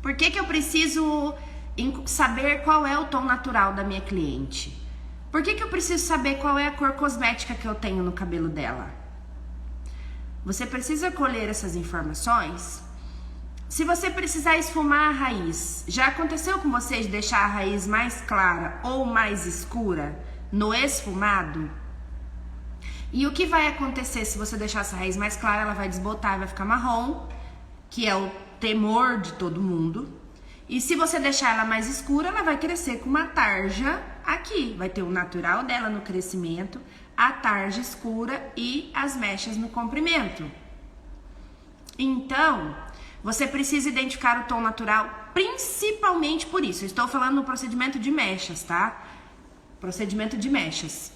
Por que eu preciso saber qual é o tom natural da minha cliente? Por que eu preciso saber qual é a cor cosmética que eu tenho no cabelo dela? Você precisa colher essas informações. Se você precisar esfumar a raiz, já aconteceu com você de deixar a raiz mais clara ou mais escura no esfumado? E o que vai acontecer se você deixar essa raiz mais clara? Ela vai desbotar e vai ficar marrom, que é o temor de todo mundo. E se você deixar ela mais escura, ela vai crescer com uma tarja aqui. Vai ter o natural dela no crescimento, a tarja escura e as mechas no comprimento. Então, você precisa identificar o tom natural, principalmente por isso. Eu estou falando no procedimento de mechas, tá? Procedimento de mechas.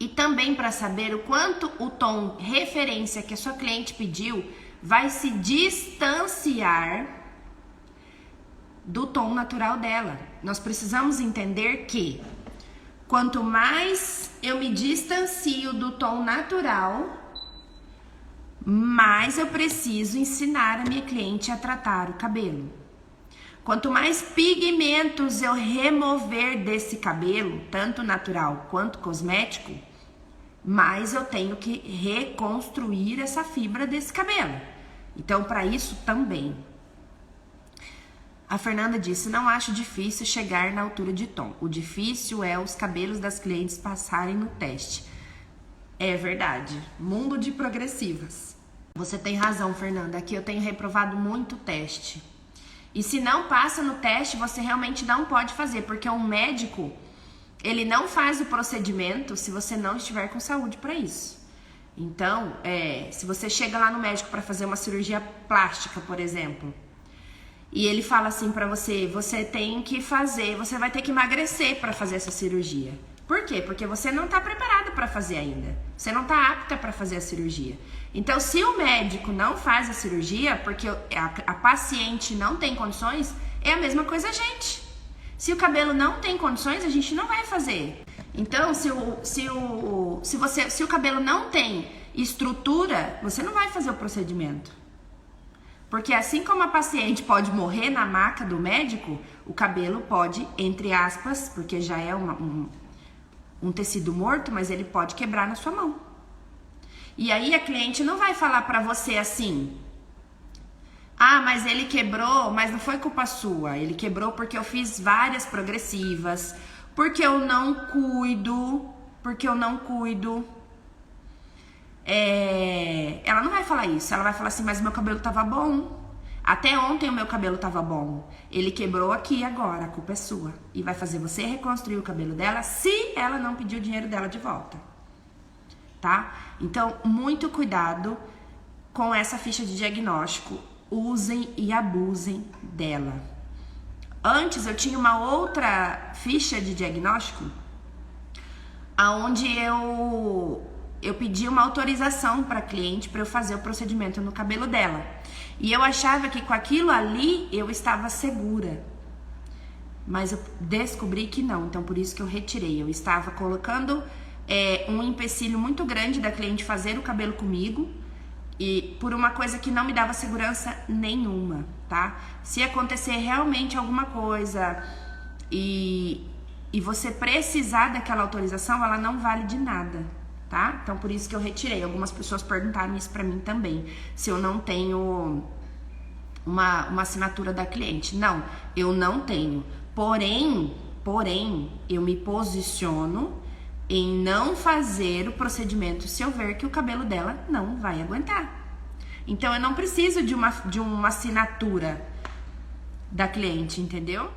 E também para saber o quanto o tom referência que a sua cliente pediu vai se distanciar do tom natural dela. Nós precisamos entender que quanto mais eu me distancio do tom natural, mais eu preciso ensinar a minha cliente a tratar o cabelo. Quanto mais pigmentos eu remover desse cabelo, tanto natural quanto cosmético, mais eu tenho que reconstruir essa fibra desse cabelo. Então, para isso também. A Fernanda disse, não acho difícil chegar na altura de tom. O difícil é os cabelos das clientes passarem no teste. É verdade. Mundo de progressivas. Você tem razão, Fernanda. Aqui eu tenho reprovado muito teste. E se não passa no teste, você realmente não pode fazer. Porque um médico, ele não faz o procedimento se você não estiver com saúde para isso. Então, se você chega lá no médico para fazer uma cirurgia plástica, por exemplo, e ele fala assim pra você, você tem que fazer, você vai ter que emagrecer pra fazer essa cirurgia. Por quê? Porque você não tá preparada pra fazer ainda. Você não tá apta pra fazer a cirurgia. Então, se o médico não faz a cirurgia, porque a paciente não tem condições, é a mesma coisa a gente. Se o cabelo não tem condições, a gente não vai fazer. Então, se o cabelo não tem estrutura, você não vai fazer o procedimento. Porque assim como a paciente pode morrer na maca do médico, o cabelo pode, entre aspas, porque já é um tecido morto, mas ele pode quebrar na sua mão. E aí a cliente não vai falar pra você assim, ah, mas ele quebrou, mas não foi culpa sua, ele quebrou porque eu fiz várias progressivas, porque eu não cuido. Ela não vai falar isso, ela vai falar assim, mas meu cabelo tava bom. Até ontem o meu cabelo tava bom. Ele quebrou aqui agora, a culpa é sua. E vai fazer você reconstruir o cabelo dela se ela não pedir o dinheiro dela de volta. Tá? Então, muito cuidado com essa ficha de diagnóstico. Usem e abusem dela. Antes eu tinha uma outra ficha de diagnóstico aonde eu pedi uma autorização para a cliente para eu fazer o procedimento no cabelo dela. E eu achava que com aquilo ali eu estava segura. Mas eu descobri que não, então por isso que eu retirei. Eu estava colocando um empecilho muito grande da cliente fazer o cabelo comigo e por uma coisa que não me dava segurança nenhuma, tá? Se acontecer realmente alguma coisa e você precisar daquela autorização, ela não vale de nada. Tá? Então, por isso que eu retirei. Algumas pessoas perguntaram isso pra mim também. Se eu não tenho uma assinatura da cliente. Não, eu não tenho. Porém, eu me posiciono em não fazer o procedimento se eu ver que o cabelo dela não vai aguentar. Então, eu não preciso de uma assinatura da cliente, entendeu?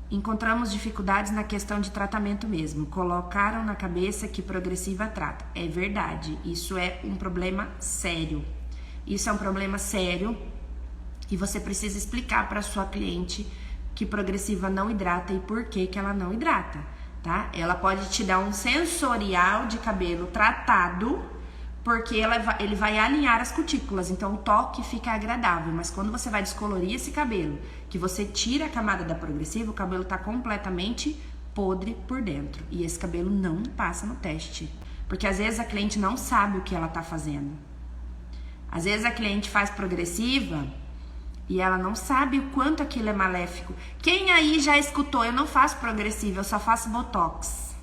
Encontramos dificuldades na questão de tratamento mesmo. Colocaram na cabeça que progressiva trata. É verdade, isso é um problema sério. Isso é um problema sério e você precisa explicar para sua cliente que progressiva não hidrata e por que ela não hidrata, tá? Ela pode te dar um sensorial de cabelo tratado, porque ele vai alinhar as cutículas, então o toque fica agradável. Mas quando você vai descolorir esse cabelo, que você tira a camada da progressiva, o cabelo tá completamente podre por dentro. E esse cabelo não passa no teste. Porque às vezes a cliente não sabe o que ela tá fazendo. Às vezes a cliente faz progressiva E ela não sabe o quanto aquilo é maléfico. Quem aí já escutou, eu não faço progressiva, eu só faço botox.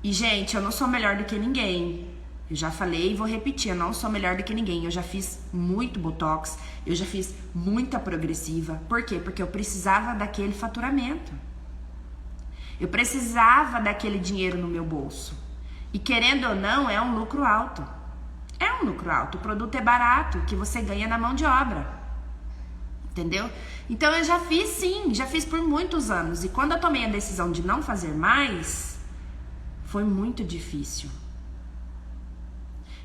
E, gente, eu não sou melhor do que ninguém. Eu já falei e vou repetir, eu não sou melhor do que ninguém. Eu já fiz muito botox, eu já fiz muita progressiva. Por quê? Porque eu precisava daquele faturamento. Eu precisava daquele dinheiro no meu bolso. E querendo ou não, é um lucro alto. É um lucro alto. O produto é barato, que você ganha na mão de obra. Entendeu? Então eu já fiz sim, já fiz por muitos anos. E quando eu tomei a decisão de não fazer mais, foi muito difícil.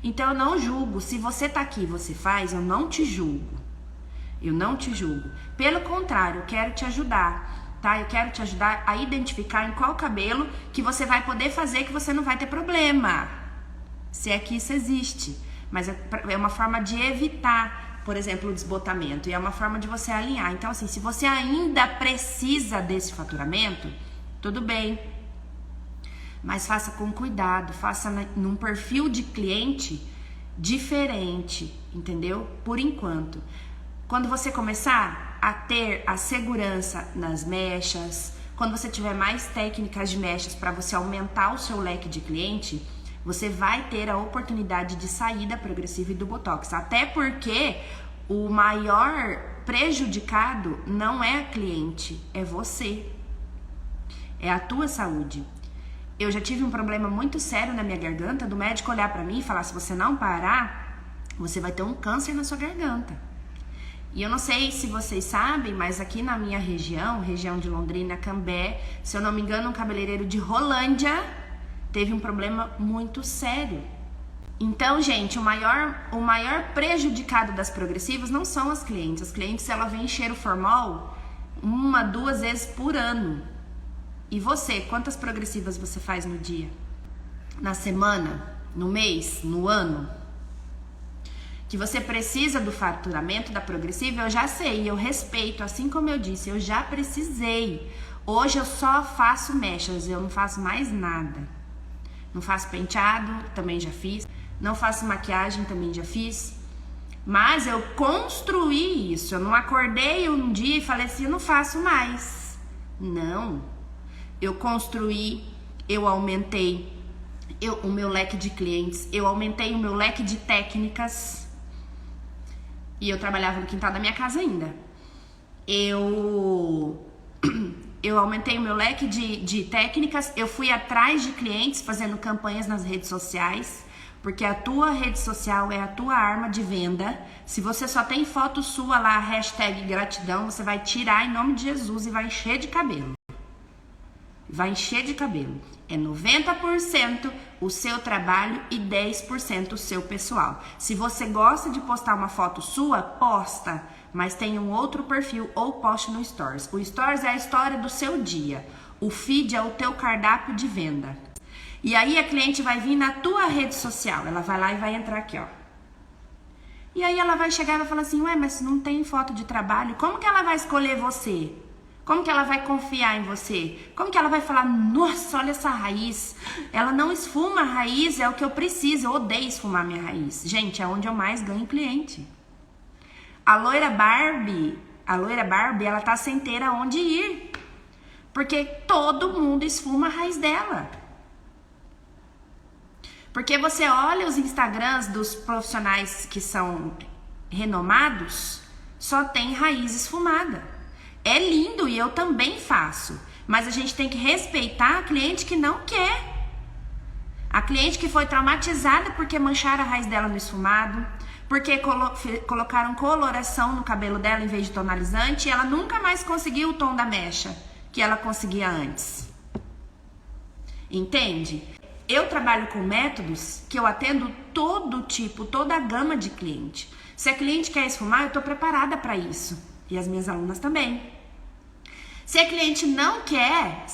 Então eu não julgo. Se você tá aqui e você faz, eu não te julgo. Eu não te julgo. Pelo contrário, eu quero te ajudar, tá? Eu quero te ajudar a identificar em qual cabelo que você vai poder fazer que você não vai ter problema. Se é que isso existe. Mas é uma forma de evitar, por exemplo, o desbotamento. E é uma forma de você alinhar. Então, assim, se você ainda precisa desse faturamento, tudo bem. Mas faça com cuidado, faça num perfil de cliente diferente, entendeu? Por enquanto. Quando você começar a ter a segurança nas mechas, quando você tiver mais técnicas de mechas para você aumentar o seu leque de cliente, você vai ter a oportunidade de sair da progressiva e do botox. Até porque o maior prejudicado não é a cliente, é você. É a tua saúde. Eu já tive um problema muito sério na minha garganta, do médico olhar pra mim e falar, se você não parar, você vai ter um câncer na sua garganta. E eu não sei se vocês sabem, mas aqui na minha região de Londrina, Cambé, se eu não me engano, um cabeleireiro de Rolândia teve um problema muito sério. Então, gente, o maior prejudicado das progressivas não são as clientes. As clientes, ela vem encher o formol 1, 2 vezes por ano. E você, quantas progressivas você faz no dia? Na semana? No mês? No ano? Que você precisa do faturamento da progressiva, eu já sei, eu respeito, assim como eu disse, eu já precisei. Hoje eu só faço mechas, eu não faço mais nada. Não faço penteado, também já fiz. Não faço maquiagem, também já fiz. Mas eu construí isso, eu não acordei um dia e falei assim, eu não faço mais. Não. Eu construí, eu aumentei o meu leque de clientes, eu aumentei o meu leque de técnicas. E eu trabalhava no quintal da minha casa ainda. Eu aumentei o meu leque de técnicas, eu fui atrás de clientes fazendo campanhas nas redes sociais, porque a tua rede social é a tua arma de venda. Se você só tem foto sua lá, hashtag gratidão, você vai tirar em nome de Jesus e vai encher de cabelo. Vai encher de cabelo. É 90% o seu trabalho e 10% o seu pessoal. Se você gosta de postar uma foto sua, posta, mas tem um outro perfil ou poste no Stories. O Stories é a história do seu dia. O feed é o teu cardápio de venda. E aí a cliente vai vir na tua rede social. Ela vai lá e vai entrar aqui, ó. E aí ela vai chegar e vai falar assim, ué, mas não tem foto de trabalho, como que ela vai escolher você? Como que ela vai confiar em você? Como que ela vai falar, nossa, olha essa raiz. Ela não esfuma a raiz, é o que eu preciso. Eu odeio esfumar minha raiz. Gente, é onde eu mais ganho cliente. A loira Barbie, ela tá sem ter aonde ir. Porque todo mundo esfuma a raiz dela. Porque você olha os Instagrams dos profissionais que são renomados, só tem raiz esfumada. É lindo e eu também faço, mas a gente tem que respeitar a cliente que não quer. A cliente que foi traumatizada porque mancharam a raiz dela no esfumado, porque colocaram coloração no cabelo dela em vez de tonalizante e ela nunca mais conseguiu o tom da mecha que ela conseguia antes. Entende? Eu trabalho com métodos que eu atendo todo tipo, toda a gama de cliente. Se a cliente quer esfumar, eu estou preparada para isso. E as minhas alunas também. Se a cliente não quer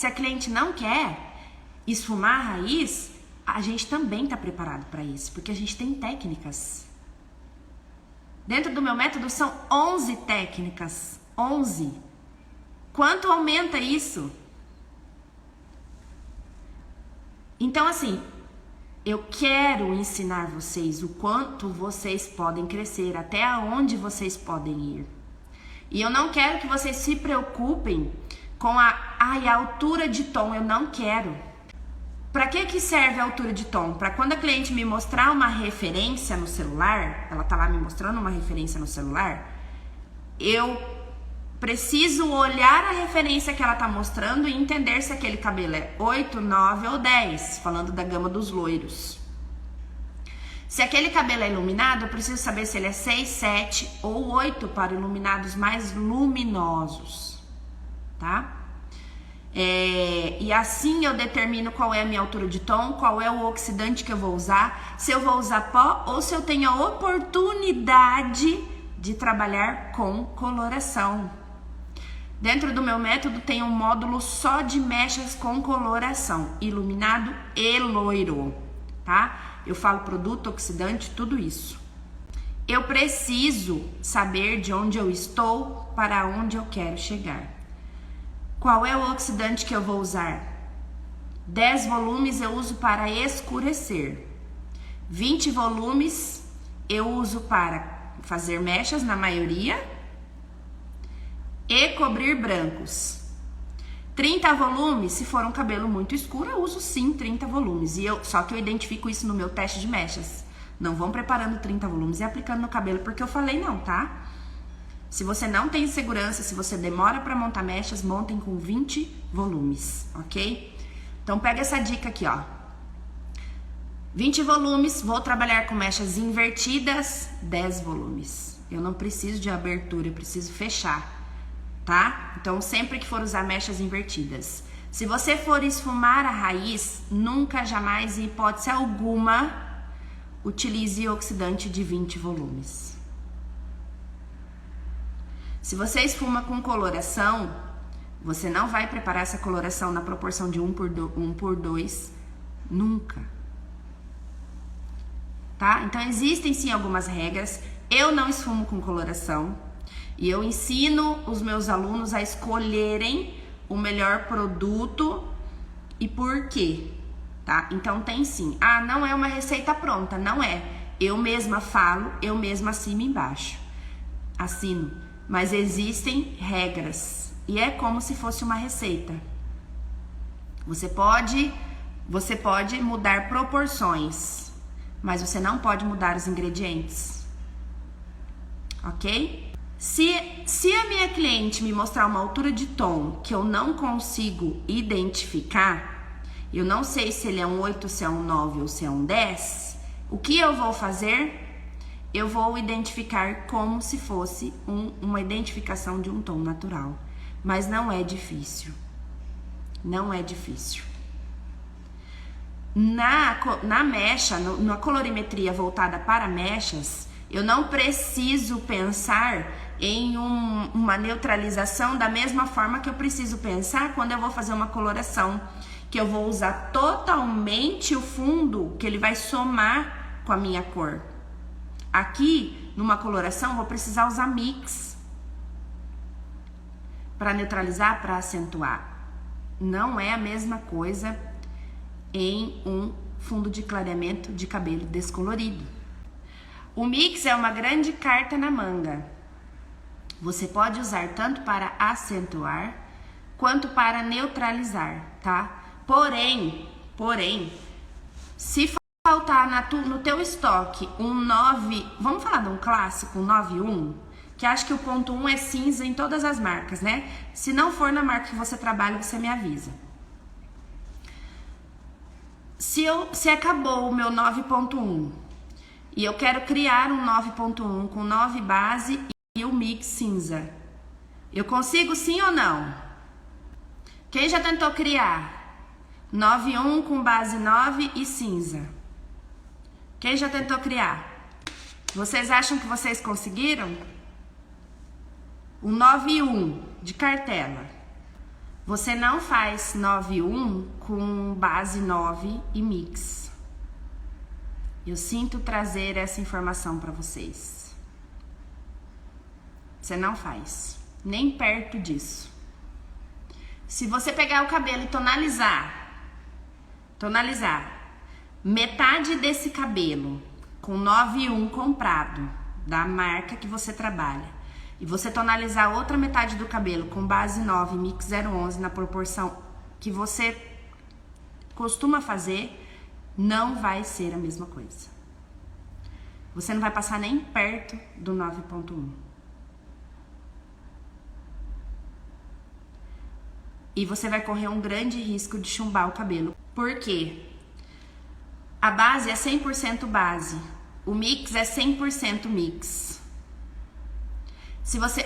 esfumar a raiz, a gente também está preparado para isso, porque a gente tem técnicas. Dentro do meu método são 11 técnicas. 11. Quanto aumenta isso? Então, assim, Eu quero ensinar vocês o quanto vocês podem crescer, até onde vocês podem ir. E eu não quero que vocês se preocupem com a altura de tom, eu não quero. Para que serve a altura de tom? Para quando a cliente me mostrar uma referência no celular, ela tá lá me mostrando uma referência no celular, eu preciso olhar a referência que ela tá mostrando e entender se aquele cabelo é 8, 9 ou 10, falando da gama dos loiros. Se aquele cabelo é iluminado, eu preciso saber se ele é 6, 7 ou 8 para iluminados mais luminosos, tá? E assim eu determino qual é a minha altura de tom, qual é o oxidante que eu vou usar, se eu vou usar pó ou se eu tenho a oportunidade de trabalhar com coloração. Dentro do meu método tem um módulo só de mechas com coloração, iluminado e loiro, tá? Eu falo produto, oxidante, tudo isso. Eu preciso saber de onde eu estou para onde eu quero chegar. Qual é o oxidante que eu vou usar? 10 volumes eu uso para escurecer. 20 volumes eu uso para fazer mechas na maioria e cobrir brancos. 30 volumes, se for um cabelo muito escuro, eu uso sim 30 volumes. Só que eu identifico isso no meu teste de mechas. Não vão preparando 30 volumes e aplicando no cabelo porque eu falei não, tá? Se você não tem segurança, se você demora para montar mechas, montem com 20 volumes, ok? Então pega essa dica aqui, ó. 20 volumes, vou trabalhar com mechas invertidas, 10 volumes. Eu não preciso de abertura, eu preciso fechar, tá? Então sempre que for usar mechas invertidas. Se você for esfumar a raiz, nunca, jamais, em hipótese alguma, utilize oxidante de 20 volumes. Se você esfuma com coloração, você não vai preparar essa coloração na proporção de 1 por 2, nunca. Tá? Então existem sim algumas regras. Eu não esfumo com coloração e eu ensino os meus alunos a escolherem o melhor produto e por quê, tá? Então tem sim. Ah, não é uma receita pronta, não é. Eu mesma falo, eu mesma assino embaixo. Assino. Mas existem regras e é como se fosse uma receita. Você pode mudar proporções, mas você não pode mudar os ingredientes, ok? Se a minha cliente me mostrar uma altura de tom que eu não consigo identificar, eu não sei se ele é um 8, se é um 9 ou se é um 10, o que eu vou fazer? Eu vou identificar como se fosse uma identificação de um tom natural. Mas não é difícil. Não é difícil. Na mecha, na colorimetria voltada para mechas, eu não preciso pensar em uma neutralização da mesma forma que eu preciso pensar quando eu vou fazer uma coloração, que eu vou usar totalmente o fundo, que ele vai somar com a minha cor. Aqui, numa coloração, vou precisar usar mix para neutralizar, para acentuar. Não é a mesma coisa em um fundo de clareamento de cabelo descolorido. O mix é uma grande carta na manga. Você pode usar tanto para acentuar quanto para neutralizar, tá? Porém, se faltar no teu estoque um 9, vamos falar de um clássico, um 9-1, que acho que o ponto 1 é cinza em todas as marcas, né? Se não for na marca que você trabalha, você me avisa. Se acabou o meu 9.1 e eu quero criar um 9.1 com 9 base e o mix cinza, eu consigo sim ou não? Quem já tentou criar 9.1 com base 9 e cinza? Quem já tentou criar? Vocês acham que vocês conseguiram? O 9.1 de cartela. Você não faz 9.1 com base 9 e mix. Eu sinto trazer essa informação para vocês. Você não faz. Nem perto disso. Se você pegar o cabelo e tonalizar, metade desse cabelo com 9,1 comprado da marca que você trabalha e você tonalizar a outra metade do cabelo com base 9 mix 011 na proporção que você costuma fazer, não vai ser a mesma coisa. Você não vai passar nem perto do 9,1. E você vai correr um grande risco de chumbar o cabelo. Por quê? A base é 100% base. O mix é 100% mix. Se você...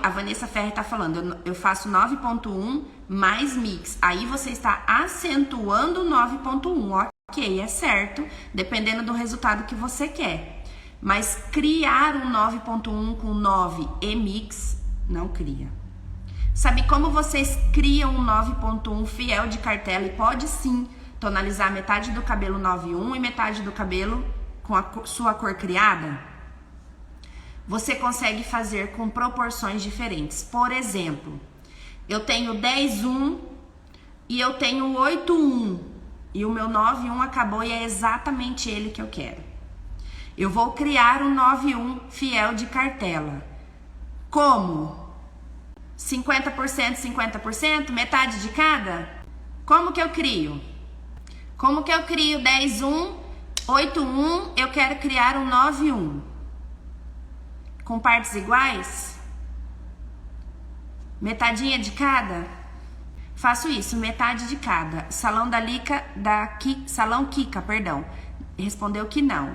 a Vanessa Ferri tá falando, eu faço 9,1 mais mix. Aí você está acentuando o 9,1, ok, é certo, dependendo do resultado que você quer. Mas criar um 9,1 com 9 e mix, não cria. Sabe como vocês criam um 9,1 fiel de cartela e pode sim tonalizar metade do cabelo 9,1 e metade do cabelo com a sua cor criada? Você consegue fazer com proporções diferentes. Por exemplo, eu tenho 10,1 e eu tenho 8,1 e o meu 9,1 acabou e é exatamente ele que eu quero. Eu vou criar um 9,1 fiel de cartela. Como? 50%, 50%, metade de cada? Como que eu crio? Como que eu crio 10,1, 8,1, eu quero criar um 9,1? Com partes iguais? Metadinha de cada? Faço isso, metade de cada. Salão Salão Kika, perdão. Respondeu que não.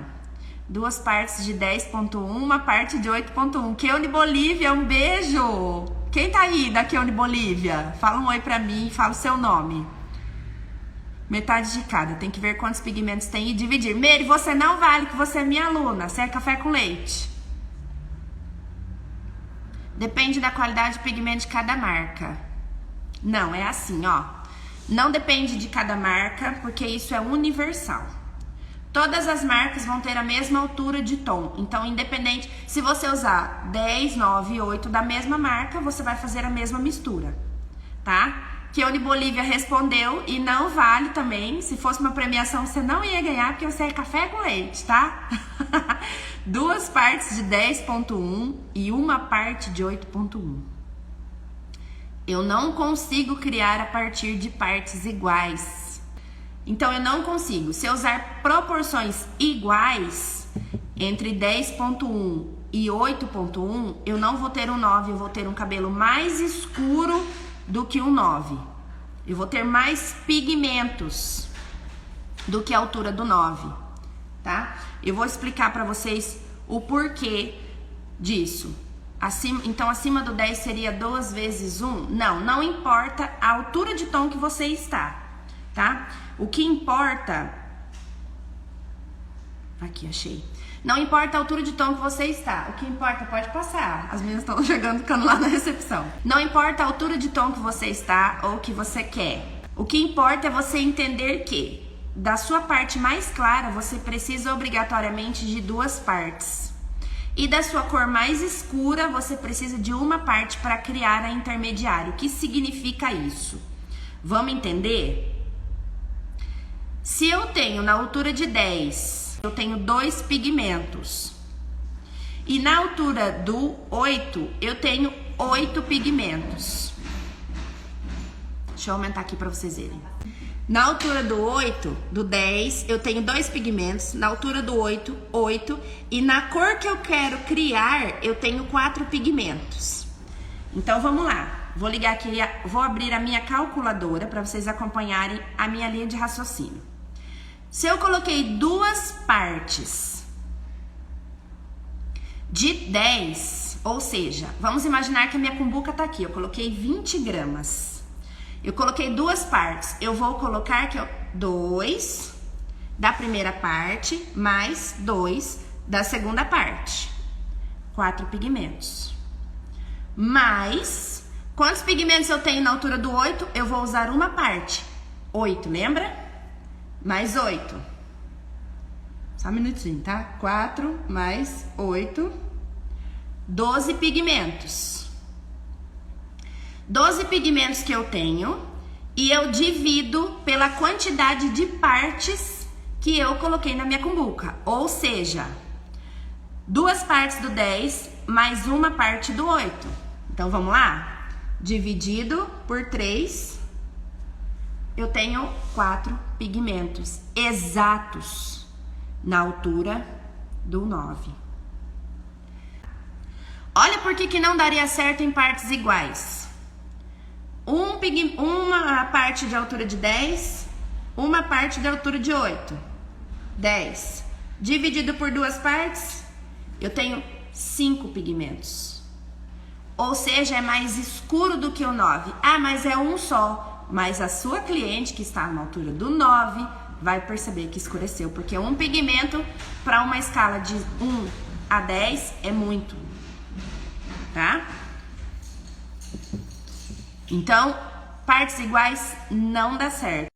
2 partes de 10,1, uma parte de 8,1. Keone Bolívia, um beijo! Quem tá aí da Keone Bolívia? Fala um oi pra mim, fala o seu nome. Metade de cada, tem que ver quantos pigmentos tem e dividir. Meire, você não vale, que você é minha aluna. Você é café com leite. Depende da qualidade de pigmento de cada marca. Não, é assim, ó. Não depende de cada marca, porque isso é universal. Todas as marcas vão ter a mesma altura de tom. Então, independente, se você usar 10, 9 e 8 da mesma marca, você vai fazer a mesma mistura, tá? Keone Bolívia respondeu e não vale também. Se fosse uma premiação, você não ia ganhar, porque você é café com leite, tá? 2 partes de 10,1 e uma parte de 8,1. Eu não consigo criar a partir de partes iguais. Então, eu não consigo. Se eu usar proporções iguais entre 10,1 e 8,1, eu não vou ter um 9, eu vou ter um cabelo mais escuro do que um 9. Eu vou ter mais pigmentos do que a altura do 9, tá? Eu vou explicar pra vocês o porquê disso. Então, acima do 10 seria 2 vezes 1? Não, não importa a altura de tom que você está, tá? O que importa... Aqui, achei. Não importa a altura de tom que você está. O que importa, pode passar. As meninas estão chegando, ficando lá na recepção. Não importa a altura de tom que você está ou que você quer. O que importa é você entender que da sua parte mais clara, você precisa obrigatoriamente de 2 partes. E da sua cor mais escura, você precisa de uma parte para criar a intermediária. O que significa isso? Vamos entender? Se eu tenho na altura de 10, eu tenho 2 pigmentos. E na altura do 8, eu tenho 8 pigmentos. Deixa eu aumentar aqui para vocês verem. Na altura do 8, do 10, eu tenho 2 pigmentos. Na altura do 8, 8. E na cor que eu quero criar, eu tenho 4 pigmentos. Então, vamos lá. Vou ligar aqui, vou abrir a minha calculadora para vocês acompanharem a minha linha de raciocínio. Se eu coloquei 2 partes de 10, ou seja, vamos imaginar que a minha cumbuca tá aqui. Eu coloquei 20 gramas. Eu coloquei 2 partes. Eu vou colocar 2 da primeira parte mais 2 da segunda parte. 4 pigmentos. Mais, quantos pigmentos eu tenho na altura do 8? Eu vou usar uma parte. 8, lembra? Mais 8. Só um minutinho, tá? 4 mais 8. 12 pigmentos. 12 pigmentos que eu tenho e eu divido pela quantidade de partes que eu coloquei na minha cumbuca. Ou seja, 2 partes do 10 mais 1 parte do 8. Então, vamos lá? Dividido por 3, eu tenho 4 pigmentos exatos na altura do 9. Olha por que não daria certo em partes iguais. Uma parte de altura de 10, uma parte de altura de 8. 10. Dividido por 2 partes, eu tenho 5 pigmentos. Ou seja, é mais escuro do que o 9. Ah, mas é um só. Mas a sua cliente, que está na altura do 9, vai perceber que escureceu. Porque um pigmento para uma escala de 1 a 10 é muito. Tá? Então, partes iguais não dá certo.